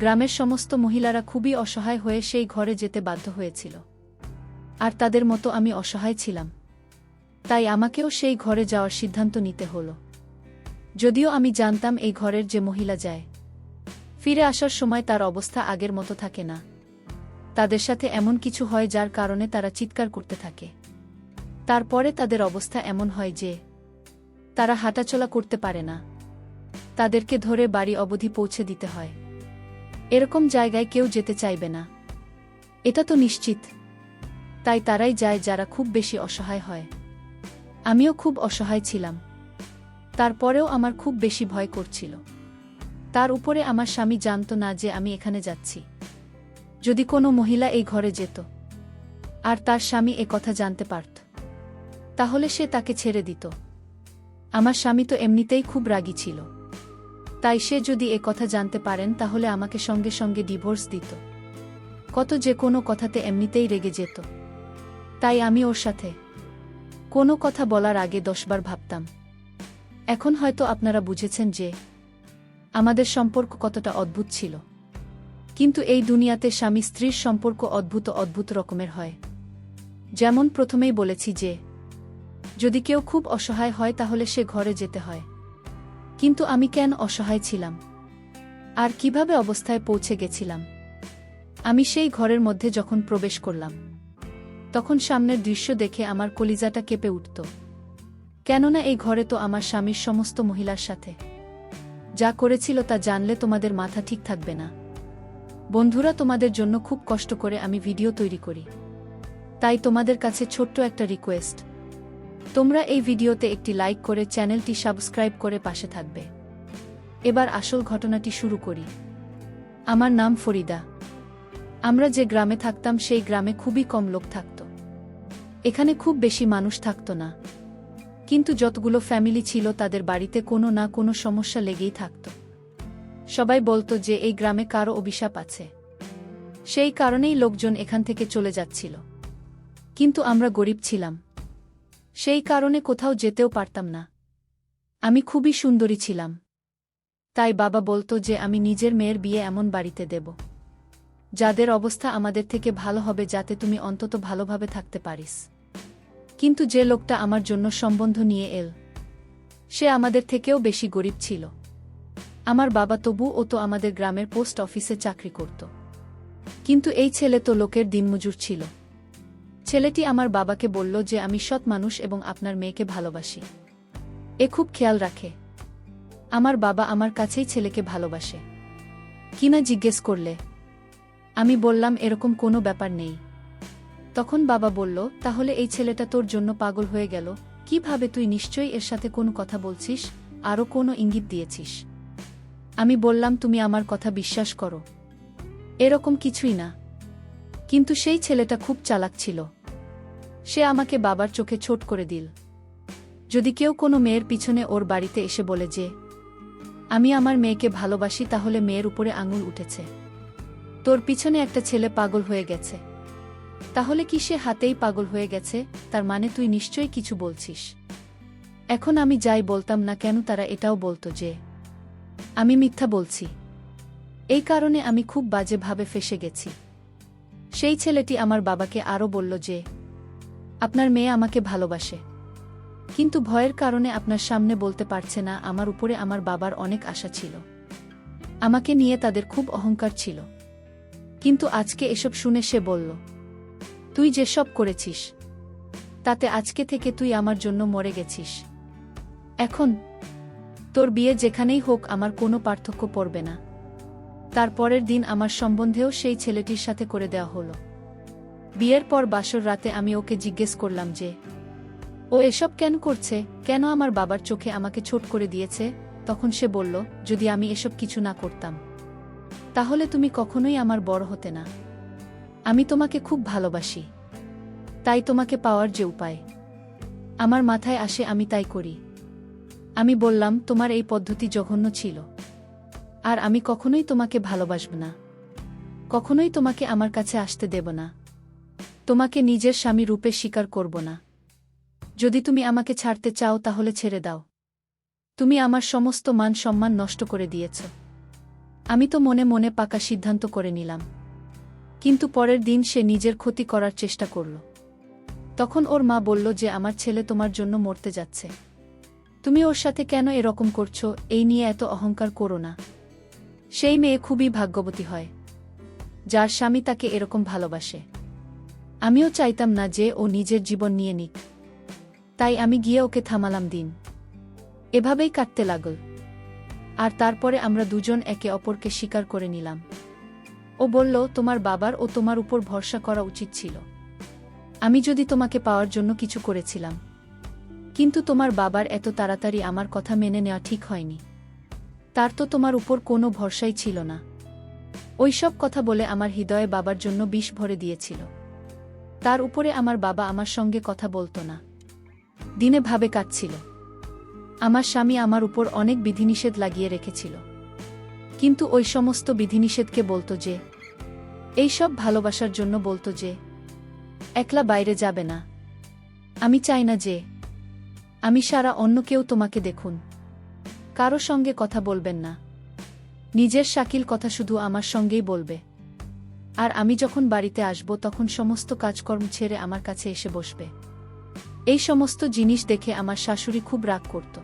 গ্রামের সমস্ত মহিলারা খুবই অসহায় হয়ে সেই ঘরে যেতে বাধ্য হয়েছিল। আর তাদের মতো আমি অসহায় ছিলাম। তাই আমাকেও সেই ঘরে যাওয়ার সিদ্ধান্ত নিতে হলো। যদিও আমি জানতাম এই ঘরের যে মহিলা যায়, ফিরে আসার সময় তার অবস্থা আগের মতো থাকে না। তাদের সাথে এমন কিছু হয় যার কারণে তারা চিৎকার করতে থাকে। তারপরে তাদের অবস্থা এমন হয় যে তারা হাঁটাচলা করতে পারে না। তাদেরকে ধরে বাড়ি অবধি পৌঁছে দিতে হয়। এরকম জায়গায় কেউ যেতে চাইবে না, এটা তো নিশ্চিত। তাই তারাই যায় যারা খুব বেশি অসহায় হয়। আমিও খুব অসহায় ছিলাম। তারপরেও আমার খুব বেশি ভয় করছিল। তার উপরে আমার স্বামী জানত না যে আমি এখানে যাচ্ছি। যদি কোনো মহিলা এই ঘরে যেত আর তার স্বামী এ কথা জানতে পারত, তাহলে সে তাকে ছেড়ে দিত। আমার স্বামী তো এমনিতেই খুব রাগী ছিল। তাই সে যদি এ কথা জানতে পারেন তাহলে আমাকে সঙ্গে সঙ্গে ডিভোর্স দিত। কত যে কোনো কথাতে এমনিতেই রেগে যেত। তাই আমি ওর সাথে কোনো কথা বলার আগে 10 বার ভাবতাম। এখন হয়তো আপনারা বুঝেছেন যে আমাদের সম্পর্ক কতটা অদ্ভুত ছিল। কিন্তু এই দুনিয়াতে স্বামী স্ত্রীর সম্পর্ক অদ্ভুত অদ্ভুত রকমের হয়। যেমন প্রথমেই বলেছি যে যদি কেউ খুব অসহায় হয় তাহলে সে ঘরে যেতে হয়। কিন্তু আমি কেন অসহায় ছিলাম আর কিভাবে অবস্থায় পৌঁছে গেছিলাম? আমি সেই ঘরের মধ্যে যখন প্রবেশ করলাম, তখন সামনের দৃশ্য দেখে আমার কলিজাটা কেঁপে উঠত। কেননা এই ঘরে তো আমার স্বামীর সমস্ত মহিলার সাথে যা করেছিল তা জানলে তোমাদের মাথা ঠিক থাকবে না। বন্ধুরা, তোমাদের জন্য খুব কষ্ট করে আমি ভিডিও তৈরি করি। তাই তোমাদের কাছে ছোট্ট একটা রিকোয়েস্ট, তোমরা এই ভিডিওতে একটি লাইক করে চ্যানেলটি সাবস্ক্রাইব করে পাশে থাকবে। এবার আসল ঘটনাটি শুরু করি। আমার নাম ফরিদা। আমরা যে গ্রামে থাকতাম সেই গ্রামে খুবই কম লোক থাকত। এখানে খুব বেশি মানুষ থাকত না। কিন্তু যতগুলো ফ্যামিলি ছিল তাদের বাড়িতে কোনো না কোনো সমস্যা লেগেই থাকত। সবাই বলতো যে এই গ্রামে কারো অভিশাপ আছে। সেই কারণেই লোকজন এখান থেকে চলে যাচ্ছিল। কিন্তু আমরা গরিব ছিলাম, সেই কারণে কোথাও যেতেও পারতাম না। আমি খুবই সুন্দরী ছিলাম। তাই বাবা বলতো যে আমি নিজের মেয়ের বিয়ে এমন বাড়িতে দেব যাদের অবস্থা আমাদের থেকে ভালো হবে, যাতে তুমি অন্তত ভালোভাবে থাকতে পারিস। কিন্তু যে লোকটা আমার জন্য সম্বন্ধ নিয়ে এল, সে আমাদের থেকেও বেশি গরিব ছিল। আমার বাবা তবুও তো আমাদের গ্রামের পোস্ট অফিসে চাকরি করত। কিন্তু এই ছেলে তো লোকের দিনমজুর ছিল। ছেলেটি আমার বাবাকে বলল যে আমি সৎ মানুষ এবং আপনার মেয়েকে ভালোবাসি। এ খুব খেয়াল রাখে। আমার বাবা আমার কাছেই ছেলেকে ভালোবাসে কিনা জিজ্ঞেস করলে আমি বললাম এরকম কোনো ব্যাপার নেই। তখন বাবা বলল, তাহলে এই ছেলেটা তোর জন্য পাগল হয়ে গেল কিভাবে? তুই নিশ্চয়ই এর সাথে কোনো কথা বলছিস, আরও কোনো ইঙ্গিত দিয়েছিস। আমি বললাম, তুমি আমার কথা বিশ্বাস করো, এরকম কিছুই না। কিন্তু সেই ছেলেটা খুব চালাক ছিল। সে আমাকে বাবার চোখে ছোট করে দিল। যদি কেউ কোনো মেয়ের পিছনে ওর বাড়িতে এসে বলে যে আমি আমার মেয়েকে ভালোবাসি, তাহলে মেয়ের উপরে আঙুল উঠেছে। তোর পিছনে একটা ছেলে পাগল হয়ে গেছে। তাহলে কি সে হাতেই পাগল হয়ে গেছে? তার মানে তুই নিশ্চয়ই কিছু বলছিস। এখন আমি যাই বলতাম না কেন, তারা এটাও বলতো যে আমি মিথ্যা বলছি। এই কারণে আমি খুব বাজেভাবে ফেঁসে গেছি। সেই ছেলেটি আমার বাবাকে আরও বলল যে আপনার মেয়ে আমাকে ভালোবাসে, কিন্তু ভয়ের কারণে আপনার সামনে বলতে পারছে না। আমার উপরে আমার বাবার অনেক আশা ছিল। আমাকে নিয়ে তাদের খুব অহংকার ছিল। কিন্তু আজকে এসব শুনে সে বলল, তুই যেসব করেছিস তাতে আজকে থেকে তুই আমার জন্য মরে গেছিস। এখন তোর বিয়ে যেখানেই হোক আমার কোনো পার্থক্য পড়বে না। তারপরের দিন আমার সম্বন্ধেও সেই ছেলেটির সাথে করে দেওয়া হলো। বিয়ের পর বাসর রাতে আমি ওকে জিজ্ঞেস করলাম যে ও এসব কেন করছে, কেন আমার বাবার চোখে আমাকে ছোট করে দিয়েছে। তখন সে বলল, যদি আমি এসব কিছু না করতাম তাহলে তুমি কখনোই আমার বড় হতে না। আমি তোমাকে খুব ভালোবাসি, তাই তোমাকে পাওয়ার যে উপায় আমার মাথায় আসে আমি তাই করি। আমি বললাম, তোমার এই পদ্ধতি জঘন্য ছিল, আর আমি কখনোই তোমাকে ভালোবাসব না। কখনোই তোমাকে আমার কাছে আসতে দেব না। তোমাকে নিজের স্বামী রূপে স্বীকার করব না। যদি তুমি আমাকে ছাড়তে চাও তাহলে ছেড়ে দাও। তুমি আমার সমস্ত মান সম্মান নষ্ট করে দিয়েছ। আমি তো মনে মনে পাকা সিদ্ধান্ত করে নিলাম। কিন্তু পরের দিন সে নিজের ক্ষতি করার চেষ্টা করল। তখন ওর মা বলল যে আমার ছেলে তোমার জন্য মরতে যাচ্ছে, তুমি ওর সাথে কেন এরকম করছো, এই নিয়ে এত অহংকার করো না। সেই মেয়ে খুবই ভাগ্যবতী হয় যার স্বামী তাকে এরকম ভালোবাসে। আমিও চাইতাম না যে ও নিজের জীবন নিয়ে নিক, তাই আমি গিয়ে ওকে থামালাম। দিন এভাবেই কাটতে লাগল। আর তারপরে আমরা দুজন একে অপরকে স্বীকার করে নিলাম। ও বলল, তোমার বাবার ও তোমার উপর ভরসা করা উচিত ছিল। আমি যদি তোমাকে পাওয়ার জন্য কিছু করেছিলাম, কিন্তু তোমার বাবার এত তাড়াতাড়ি আমার কথা মেনে নেওয়া ঠিক হয়নি। তার তো তোমার উপর কোনো ভরসাই ছিল না। ওইসব কথা বলে আমার হৃদয়ে বাবার জন্য বিষ ভরে দিয়েছিল। তার উপরে আমার বাবা আমার সঙ্গে কথা বলতো না, দিনে ভাবে কাটছিল। আমার স্বামী আমার উপর অনেক বিধিনিষেধ লাগিয়ে রেখেছিল, কিন্তু ওই সমস্ত বিধিনিষেধকে বলতো যে, এইসব ভালোবাসার জন্য বলতো যে একলা বাইরে যাবে না। আমি চাই না যে আমি সারা অন্য কেউ তোমাকে দেখুন, কারো সঙ্গে কথা বলবেন না। নিজের শাকিল কথা শুধু আমার সঙ্গেই বলবে। আর আমি যখন বাড়িতে আসব তখন সমস্ত কাজকর্ম ছেড়ে আমার কাছে এসে বসবে। এই সমস্ত জিনিস দেখে আমার শাশুড়ি খুব রাগ করত,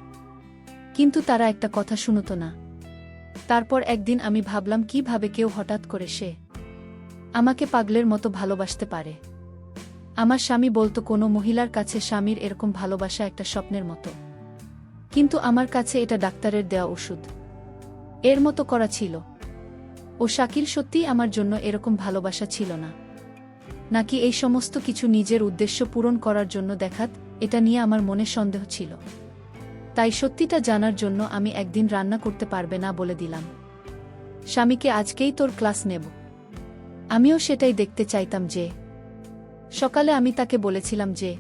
কিন্তু তারা একটা কথা শুনত না। তারপর একদিন আমি ভাবলাম, কিভাবে কেউ হঠাৎ করে সে আমাকে পাগলের মতো ভালোবাসতে পারে। আমার স্বামী বলতো কোনো মহিলার কাছে স্বামীর এরকম ভালোবাসা একটা স্বপ্নের মতো, কিন্তু আমার কাছে এটা ডাক্তারের দেওয়া ওষুধ। এর মতো করা ছিল। ও শাকিল সত্যিই আমার জন্য এরকম ভালোবাসা ছিল না, নাকি এই সমস্ত কিছু নিজের উদ্দেশ্য পূরণ করার জন্য দেখাত, এটা নিয়ে আমার মনে সন্দেহ ছিল। তাই সত্যিটা জানার জন্য আমি একদিন রান্না করতে পারবে না বলে দিলাম স্বামীকে, আজকেই তোর ক্লাস নেব। আমিও সেটাই দেখতে চাইতাম। যে সকালে আমি তাকে বলেছিলাম যে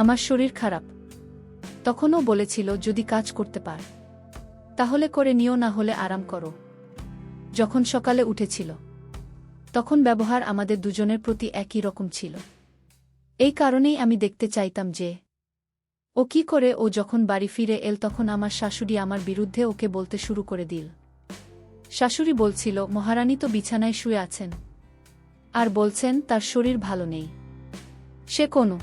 আমার শরীর খারাপ, তখনও বলেছিল যদি কাজ করতে পার তাহলে করে নিও, না হলে আরাম করো। যখন সকালে উঠেছিল তখন ব্যবহার আমাদের দুজনের প্রতি একই রকম ছিল। এই কারণেই আমি দেখতে চাইতাম যে ও কি করে। ও যখন বাড়ি ফিরে এল তখন আমার শাশুড়ি আমার বিরুদ্ধে ওকে বলতে শুরু করে দিল। শাশুড়ি বলছিল, মহারানী তো বিছানায় শুয়ে আছেন, আর বলছেন তার শরীর ভালো নেই, সে কোনো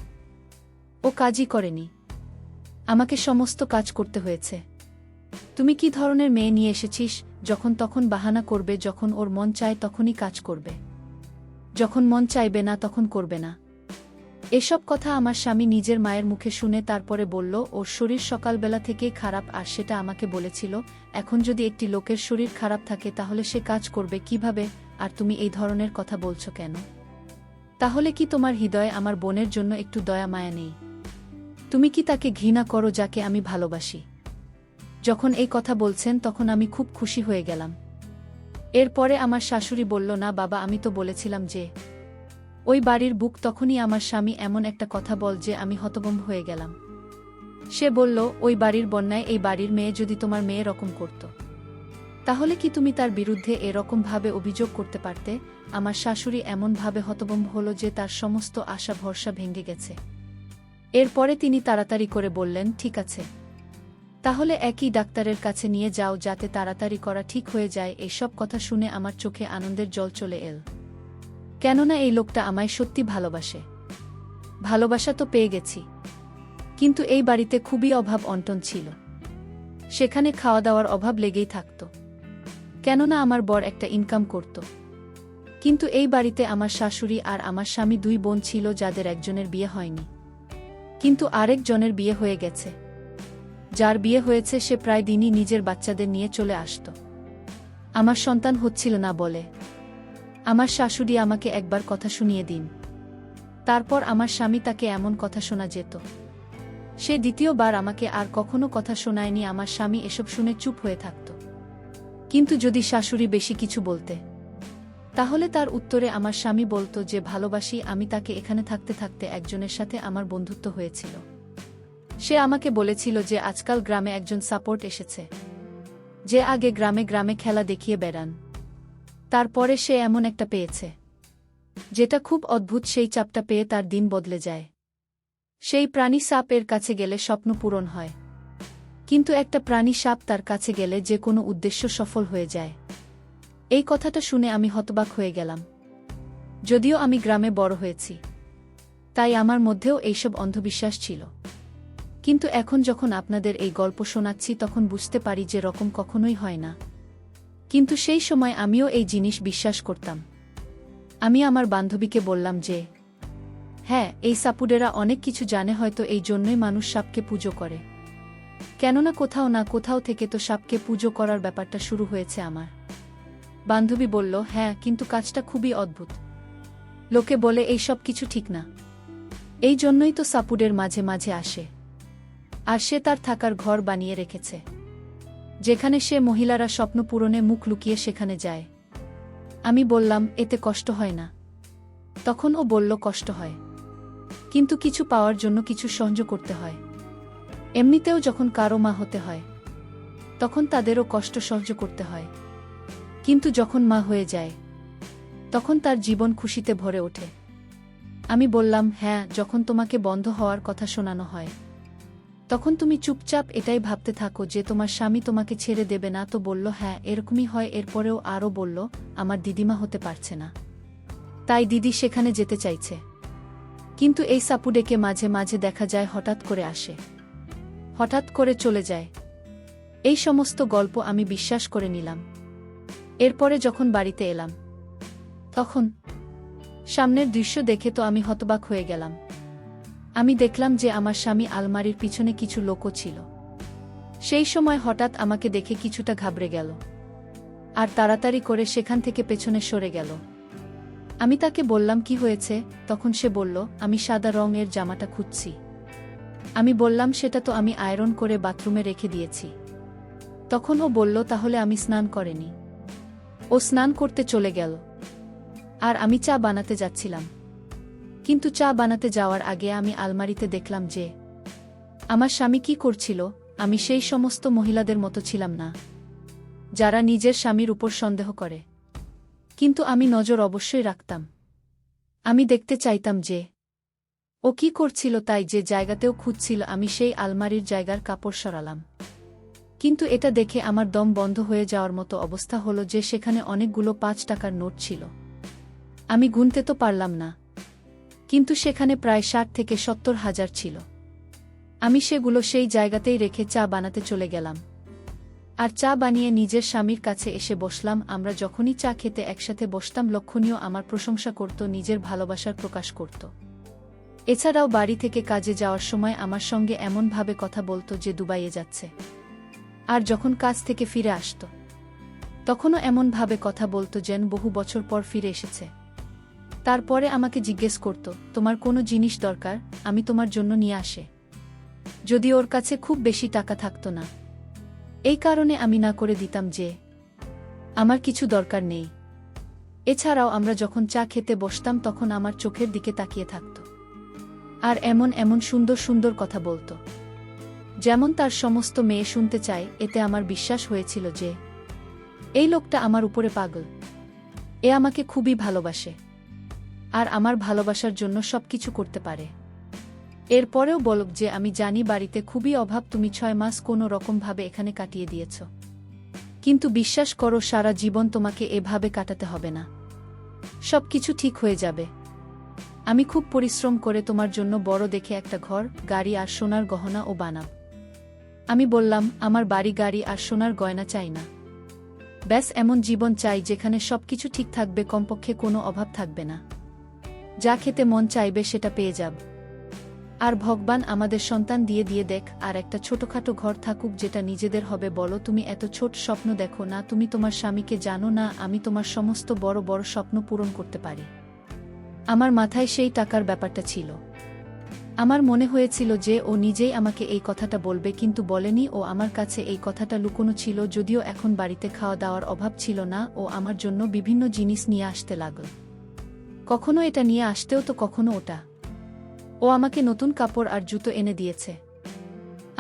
ও কাজই করেনি, আমাকে সমস্ত কাজ করতে হয়েছে। তুমি কি ধরনের মেয়ে নিয়ে এসেছিস, যখন তখন বাহানা করবে, যখন ওর মন চায় তখনই কাজ করবে, যখন মন চাইবে না তখন করবে না। এসব কথা আমার স্বামী নিজের মায়ের মুখে শুনে তারপরে বলল, ওর শরীর সকালবেলা থেকেই খারাপ, আর সেটা আমাকে বলেছিল। এখন যদি একটি লোকের শরীর খারাপ থাকে তাহলে সে কাজ করবে কিভাবে? আর তুমি এই ধরনের কথা বলছো কেন? তাহলে কি তোমার হৃদয়ে আমার বোনের জন্য একটু দয়া মায়া নেই? তুমি কি তাকে ঘৃণা করো যাকে আমি ভালোবাসি? যখন এই কথা বলছেন তখন আমি খুব খুশি হয়ে গেলাম। এরপরে আমার শাশুড়ি বলল, না বাবা, আমি তো বলেছিলাম যে ওই বাড়ির বুক। তখনই আমার স্বামী এমন একটা কথা বল যে আমি হতভম্ব হয়ে গেলাম। সে বলল, ওই বাড়ির বন্যায় এই বাড়ির মেয়ে যদি তোমার মেয়ে রকম করত, তাহলে কি তুমি তার বিরুদ্ধে এরকম ভাবে অভিযোগ করতে পারতে? আমার শাশুড়ি এমন ভাবে হতভম্ব হল যে তার সমস্ত আশা ভরসা ভেঙে গেছে। এরপরে তিনি তাড়াতাড়ি করে বললেন, ঠিক আছে, তাহলে একই ডাক্তারের কাছে নিয়ে যাও যাতে তাড়াতাড়ি করা ঠিক হয়ে যায়। এইসব কথা শুনে আমার চোখে আনন্দের জল চলে এল, কেননা এই লোকটা আমায় সত্যি ভালোবাসে। ভালোবাসা তো পেয়ে গেছি, কিন্তু এই বাড়িতে খুবই অভাব অনটন ছিল। সেখানে খাওয়া দাওয়ার অভাব লেগেই থাকত, কেননা আমার বর একটা ইনকাম করত। কিন্তু এই বাড়িতে আমার শাশুড়ি আর আমার স্বামী দুই বোন ছিল, যাদের একজনের বিয়ে হয়নি, কিন্তু আরেকজনের বিয়ে হয়ে গেছে। যার বিয়ে হয়েছে সে প্রায় দিনই নিজের বাচ্চাদের নিয়ে চলে আসত। আমার সন্তান হচ্ছিল না বলে আমার শাশুড়ি আমাকে একবার কথা শুনিয়ে দিন, তারপর আমার স্বামী তাকে এমন কথা শোনা যেত, সে দ্বিতীয়বার আমাকে আর কখনো কথা শোনায়নি। আমার স্বামী এসব শুনে চুপ হয়ে থাকত, কিন্তু যদি শাশুড়ি বেশি কিছু বলতে তাহলে তার উত্তরে আমার স্বামী বলতো যে ভালোবাসি আমি তাকে। এখানে থাকতে থাকতে একজনের সাথে আমার বন্ধুত্ব হয়েছিল। সে আমাকে বলেছিল যে আজকাল গ্রামে একজন সাপোর্ট এসেছে, যে আগে গ্রামে গ্রামে খেলা দেখিয়ে বেড়ান। তারপরে সে এমন একটা পেয়েছে যেটা খুব অদ্ভুত। সেই চাপটা পেয়ে তার দিন বদলে যায়। সেই প্রাণী সাপ এর কাছে গেলে স্বপ্ন পূরণ হয়, কিন্তু একটা প্রাণী সাপ তার কাছে গেলে যে কোনো উদ্দেশ্য সফল হয়ে যায়। এই কথাটা শুনে আমি হতবাক হয়ে গেলাম। যদিও আমি গ্রামে বড় হয়েছি, তাই আমার মধ্যেও এইসব অন্ধবিশ্বাস ছিল। কিন্তু এখন যখন আপনাদের এই গল্প শোনাচ্ছি তখন বুঝতে পারি যে রকম কখনোই হয় না। কিন্তু সেই সময় আমিও এই জিনিস বিশ্বাস করতাম। আমি আমার বান্ধবীকে বললাম যে হ্যাঁ, এই সাপুড়েরা অনেক কিছু জানে, হয়তো এই জন্যই মানুষ সাপকে পুজো করে। কেননা কোথাও না কোথাও থেকে তো সাপকে পুজো করার ব্যাপারটা শুরু হয়েছে আমার। বান্ধবী বলল, হ্যাঁ, কিন্তু কাজটা খুবই অদ্ভুত। লোকে বলে এই সব কিছু ঠিক না, এই জন্যই তো সাপুড়ের মাঝে মাঝে আসে। আর সে তার থাকার ঘর বানিয়ে রেখেছে, যেখানে সে মহিলারা স্বপ্ন পূরণে মুখ লুকিয়ে সেখানে যায়। আমি বললাম, এতে কষ্ট হয় না? তখন ও বলল, কষ্ট হয়, কিন্তু কিছু পাওয়ার জন্য কিছু সহ্য করতে হয়। এমনিতেও যখন কারো মা হতে হয় তখন তাদেরও কষ্ট সহ্য করতে হয়, কিন্তু যখন মা হয়ে যায় তখন তার জীবন খুশিতে ভরে ওঠে। আমি বললাম, হ্যাঁ, যখন তোমাকে বন্ধ হওয়ার কথা শোনানো হয় তখন তুমি চুপচাপ এটাই ভাবতে থাকো যে তোমার স্বামী তোমাকে ছেড়ে দেবে না। তো বলল, হ্যাঁ, এরকমই হয়। এরপরেও আরও বলল, আমার দিদিমা হতে পারছে না, তাই দিদি সেখানে যেতে চাইছে। কিন্তু এই সাপুডেকে মাঝে মাঝে দেখা যায় হঠাৎ করে আসে, হঠাৎ করে চলে যায়। এই সমস্ত গল্প আমি বিশ্বাস করে নিলাম। এরপরে যখন বাড়িতে এলাম তখন সামনের দৃশ্য দেখে তো আমি হতবাক হয়ে গেলাম। আমি দেখলাম যে আমার স্বামী আলমারির পিছনে কিছু লোকও ছিল। সেই সময় হঠাৎ আমাকে দেখে কিছুটা ঘাবড়ে গেল আর তাড়াতাড়ি করে সেখান থেকে পেছনে সরে গেল। আমি তাকে বললাম, কি হয়েছে? তখন সে বলল, আমি সাদা রঙের জামাটা খুঁজছি। আমি বললাম, সেটা তো আমি আয়রন করে বাথরুমে রেখে দিয়েছি। তখন ও বলল, তাহলে আমি স্নান করিনি। ও স্নান করতে চলে গেল আর আমি চা বানাতে যাচ্ছিলাম। কিন্তু চা বানাতে যাওয়ার আগে আমি আলমারিতে দেখলাম যে আমার স্বামী কি করছিল। আমি সেই সমস্ত মহিলাদের মতো ছিলাম না যারা নিজের স্বামীর উপর সন্দেহ করে, কিন্তু আমি নজর অবশ্যই রাখতাম। আমি দেখতে চাইতাম যে ও কি করছিল, তাই যে জায়গাতেও খুঁজছিল আমি সেই আলমারির জায়গার কাপড় সরালাম। কিন্তু এটা দেখে আমার দম বন্ধ হয়ে যাওয়ার মতো অবস্থা হলো যে সেখানে অনেকগুলো ৫ টাকার নোট ছিল। আমি গুনতে তো পারলাম না, কিন্তু সেখানে প্রায় ৬০ থেকে ৭০ হাজার ছিল। আমি সেগুলো সেই জায়গাতেই রেখে চা বানাতে চলে গেলাম আর চা বানিয়ে নিজের স্বামীর কাছে এসে বসলাম। আমরা যখনই চা খেতে একসাথে বসতাম লক্ষণীয় আমার প্রশংসা করত, নিজের ভালোবাসার প্রকাশ করত। এছাড়াও বাড়ি থেকে কাজে যাওয়ার সময় আমার সঙ্গে এমনভাবে কথা বলতো যে দুবাইয়ে যাচ্ছে। আর যখন কাজ থেকে ফিরে আসত তখনও এমনভাবে কথা বলতো যেন বহু বছর পর ফিরে এসেছে। তারপরে আমাকে জিজ্ঞেস করত, তোমার কোনো জিনিস দরকার, আমি তোমার জন্য নিয়ে আসে। যদি ওর কাছে খুব বেশি টাকা থাকতো না, এই কারণে আমি না করে দিতাম যে আমার কিছু দরকার নেই। এছাড়াও আমরা যখন চা খেতে বসতাম তখন আমার চোখের দিকে তাকিয়ে থাকত আর এমন এমন সুন্দর সুন্দর কথা বলতো যেমন তার সমস্ত মেয়ে শুনতে চায়। এতে আমার বিশ্বাস হয়েছিল যে এই লোকটা আমার উপরে পাগল, এ আমাকে খুবই ভালোবাসে আর আমার ভালোবাসার জন্য সবকিছু করতে পারে। এরপরেও বলব যে আমি জানি বাড়িতে খুবই অভাব, তুমি ৬ মাস কোনো রকমভাবে এখানে কাটিয়ে দিয়েছ, কিন্তু বিশ্বাস করো সারা জীবন তোমাকে এভাবে কাটাতে হবে না, সবকিছু ঠিক হয়ে যাবে। আমি খুব পরিশ্রম করে তোমার জন্য বড় দেখে একটা ঘর, গাড়ি আর সোনার গহনা ও বানাব। আমি বললাম, আমার বাড়ি, গাড়ি আর সোনার গয়না চাই না, ব্যাস এমন জীবন চাই যেখানে সবকিছু ঠিক থাকবে, কমপক্ষে কোনো অভাব থাকবে না, যা খেতে মন চাইবে সেটা পেয়ে যাব। আর ভগবান আমাদের সন্তান দিয়ে দিয়ে দেখ আর একটা ছোটখাটো ঘর থাকুক যেটা নিজেদের হবে। বলো, তুমি এত ছোট স্বপ্ন দেখো না? তুমি তোমার স্বামীকে জানো না আমি তোমার সমস্ত বড় বড় স্বপ্ন পূরণ করতে পারি। আমার মাথায় সেই টাকার ব্যাপারটা ছিল। আমার মনে হয়েছিল যে ও নিজেই আমাকে এই কথাটা বলবে, কিন্তু বলেনি। ও আমার কাছে এই কথাটা লুকোনো ছিল। যদিও এখন বাড়িতে খাওয়া দাওয়ার অভাব ছিল না, ও আমার জন্য বিভিন্ন জিনিস নিয়ে আসতে লাগল। কখনো এটা নিয়ে আসতেও তো কখনো ওটা। ও আমাকে নতুন কাপড় আর জুতো এনে দিয়েছে।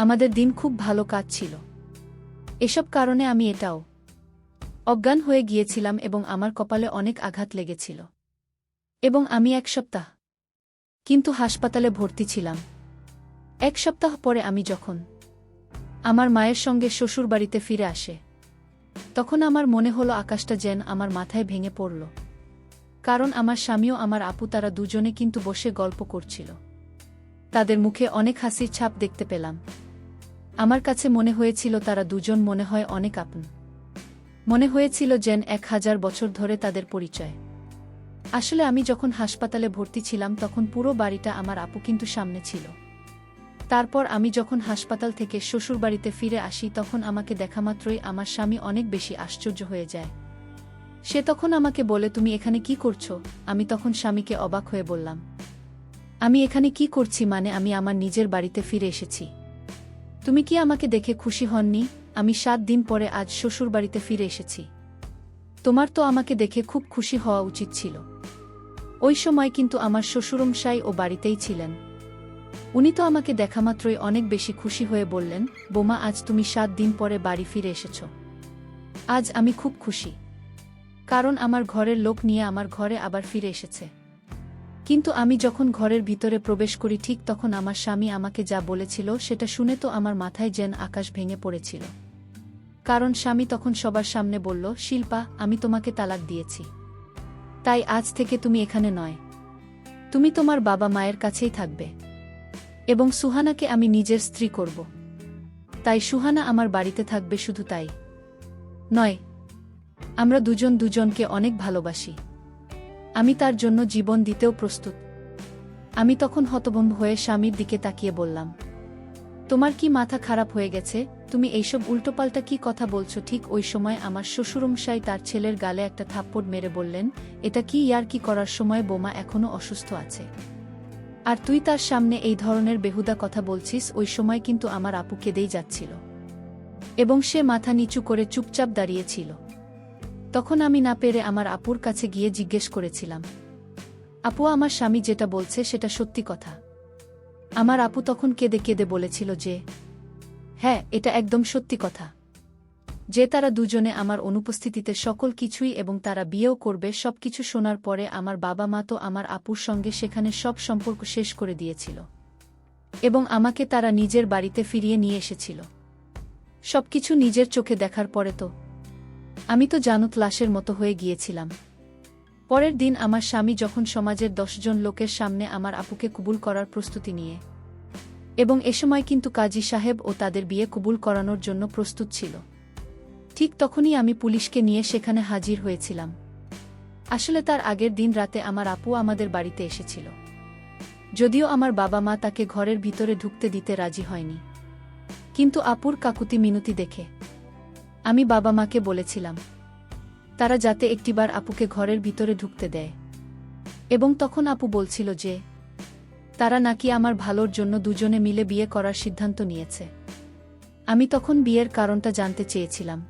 আমাদের দিন খুব ভালো কাজ ছিল। এসব কারণে আমি এটাও অজ্ঞান হয়ে গিয়েছিলাম এবং আমার কপালে অনেক আঘাত লেগেছিল এবং আমি ১ সপ্তাহ কিন্তু হাসপাতালে ভর্তি ছিলাম। ১ সপ্তাহ পরে আমি যখন আমার মায়ের সঙ্গে শ্বশুরবাড়িতে ফিরে আসে তখন আমার মনে হলো আকাশটা যেন আমার মাথায় ভেঙে পড়ল। কারণ আমার স্বামীও আমার আপু তারা দুজনে কিন্তু বসে গল্প করছিল। তাদের মুখে অনেক হাসির ছাপ দেখতে পেলাম। আমার কাছে মনে হয়েছিল তারা দুজন মনে হয় অনেক আপন। মনে হয়েছিল যেন 1000 বছর ধরে তাদের পরিচয়। আসলে আমি যখন হাসপাতালে ভর্তি ছিলাম তখন পুরো বাড়িটা আমার আপু কিন্তু সামনে ছিল। তারপর আমি যখন হাসপাতাল থেকে শ্বশুরবাড়িতে ফিরে আসি তখন আমাকে দেখামাত্রই আমার স্বামী অনেক বেশি আশ্চর্য হয়ে যায়। সে তখন আমাকে বলে, তুমি এখানে কি করছো? আমি তখন স্বামীকে অবাক হয়ে বললাম, আমি এখানে কি করছি মানে আমি আমার নিজের বাড়িতে ফিরে এসেছি। তুমি কি আমাকে দেখে খুশি হননি? আমি 7 দিন পরে আজ শ্বশুরবাড়িতে ফিরে এসেছি। তোমার তো আমাকে দেখে খুব খুশি হওয়া উচিত ছিল। ওই সময় কিন্তু আমার শ্বশুরমশাই ও বাড়িতেই ছিলেন। উনি তো আমাকে দেখামাত্রই অনেক বেশি খুশি হয়ে বললেন, বোমা আজ তুমি 7 দিন পরে বাড়ি ফিরে এসেছ। আজ আমি খুব খুশি, কারণ আমার ঘরের লোক নিয়ে আমার ঘরে আবার ফিরে এসেছে। কিন্তু আমি যখন ঘরের ভিতরে প্রবেশ করি ঠিক তখন আমার স্বামী আমাকে যা বলেছিল সেটা শুনে তো আমার মাথায় যেন আকাশ ভেঙে পড়েছিল। কারণ স্বামী তখন সবার সামনে বলল, শিল্পা, আমি তোমাকে তালাক দিয়েছি। তাই আজ থেকে তুমি এখানে নয়, তুমি তোমার বাবা মায়ের কাছেই থাকবে এবং সুহানাকে আমি নিজের স্ত্রী করব। তাই সুহানা আমার বাড়িতে থাকবে। শুধু তাই নয়, আমরা দুজন দুজনকে অনেক ভালোবাসি। আমি তার জন্য জীবন দিতেও প্রস্তুত। আমি তখন হতভম্ব হয়ে স্বামীর দিকে তাকিয়ে বললাম, তোমার কি মাথা খারাপ হয়ে গেছে? তুমি এইসব উল্টোপাল্টা কি কথা বলছো? ঠিক ওই সময় আমার শ্বশুরমশাই তার ছেলের গালে একটা থাপ্পড় মেরে বললেন, এটা কি ইয়ার্কি করার সময়? বোমা এখনো অসুস্থ আছে, আর তুই তার সামনে এই ধরনের বেহুদা কথা বলছিস? ওই সময় কিন্তু আমার আপু কেঁদেই যাচ্ছিল এবং সে মাথা নিচু করে চুপচাপ দাঁড়িয়েছিল। তখন আমি না পেরে আমার আপুর কাছে গিয়ে জিজ্ঞেস করেছিলাম, আপু, আমার স্বামী যেটা বলছে সেটা সত্যি কথা? আমার আপু তখন কেঁদে কেঁদে বলেছিল যে হ্যাঁ, এটা একদম সত্যি কথা, যে তারা দুজনে আমার অনুপস্থিতিতে সকল কিছুই এবং তারা বিয়েও করবে। সবকিছু শোনার পরে আমার বাবা মা তো আমার আপুর সঙ্গে সেখানে সব সম্পর্ক শেষ করে দিয়েছিল এবং আমাকে তারা নিজের বাড়িতে ফিরিয়ে নিয়ে এসেছিল। সবকিছু নিজের চোখে দেখার পরে তো আমি তো জানুত লাশের মতো হয়ে গিয়েছিলাম। পরের দিন আমার স্বামী যখন সমাজের 10 জন লোকের সামনে আমার আপুকে কবুল করার প্রস্তুতি নিয়ে, এবং এ সময় কিন্তু কাজী সাহেব ও তাদের বিয়ে কবুল করানোর জন্য প্রস্তুত ছিল, ঠিক তখনই আমি পুলিশকে নিয়ে সেখানে হাজির হয়েছিলাম। আসলে তার আগের দিন রাতে আমার আপু আমাদের বাড়িতে এসেছিল, যদিও আমার বাবা মা তাকে ঘরের ভিতরে ঢুকতে দিতে রাজি হয়নি। কিন্তু আপুর কাকুতি মিনতি দেখে আমি বাবা মাকে বলেছিলাম তারা যাতে একটিবার আপুকে ঘরের ভিতরে ঢুকতে দেয়, এবং তখন আপু বলছিল যে তারা নাকি আমার ভালোর জন্য দুজনে মিলে বিয়ে করার সিদ্ধান্ত নিয়েছে। আমি তখন বিয়ের কারণটা জানতে চেয়েছিলাম।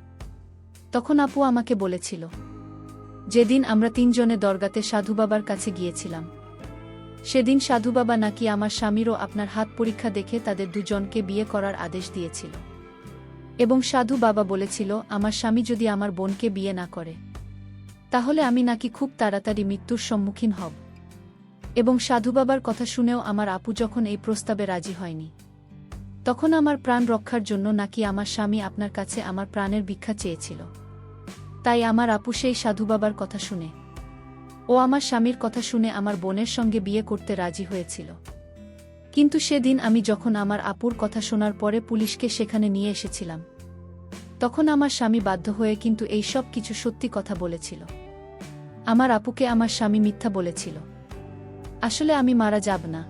তখন আপু আমাকে বলেছিল, যেদিন আমরা 3 জনে দরগাতে সাধু বাবার কাছে গিয়েছিলাম, সেদিন সাধু বাবা নাকি আমার স্বামীরও আপনার হাত পরীক্ষা দেখে তাদের দুজনকে বিয়ে করার আদেশ দিয়েছিল, এবং সাধু বাবা বলেছিল আমার স্বামী যদি আমার বোনকে বিয়ে না করে তাহলে আমি নাকি খুব তাড়াতাড়ি মৃত্যুর সম্মুখীন হব। এবং সাধু বাবার কথা শুনেও আমার আপু যখন এই প্রস্তাবে রাজি হয়নি, তখন আমার প্রাণ রক্ষার জন্য নাকি আমার স্বামী আপনার কাছে আমার প্রাণের ভিক্ষা চেয়েছিল। তাই আমার আপু সেই সাধু বাবার কথা শুনে ও আমার স্বামীর কথা শুনে আমার বোনের সঙ্গে বিয়ে করতে রাজি হয়েছিল। কিন্তু সেদিন আমি যখন আমার আপুর কথা শোনার পরে পুলিশকে সেখানে নিয়ে এসেছিলাম, তখন আমার স্বামী বাধ্য হয়ে কিন্তু এই সব কিছু সত্যি কথা বলেছিল। আমার আপুকে আমার স্বামী মিথ্যা বলেছিল। আসলে আমি মারা যাব না,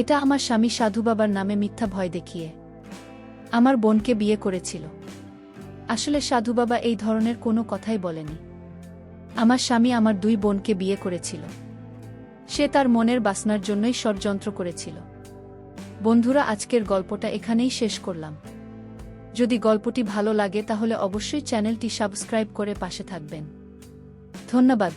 এটা আমার স্বামী সাধু বাবার নামে মিথ্যা ভয় দেখিয়ে আমার বোনকে বিয়ে করেছিল। আসলে সাধু বাবা এই ধরনের কোনো কথাই বলেনি। আমার স্বামী আমার 2 বোনকে বিয়ে করেছিল। সে তার মনের বাসনার জন্যই ষড়যন্ত্র করেছিল। বন্ধুরা, আজকের গল্পটা এখানেই শেষ করলাম। যদি গল্পটি ভালো লাগে তাহলে অবশ্যই চ্যানেলটি সাবস্ক্রাইব করে পাশে থাকবেন। ধন্যবাদ।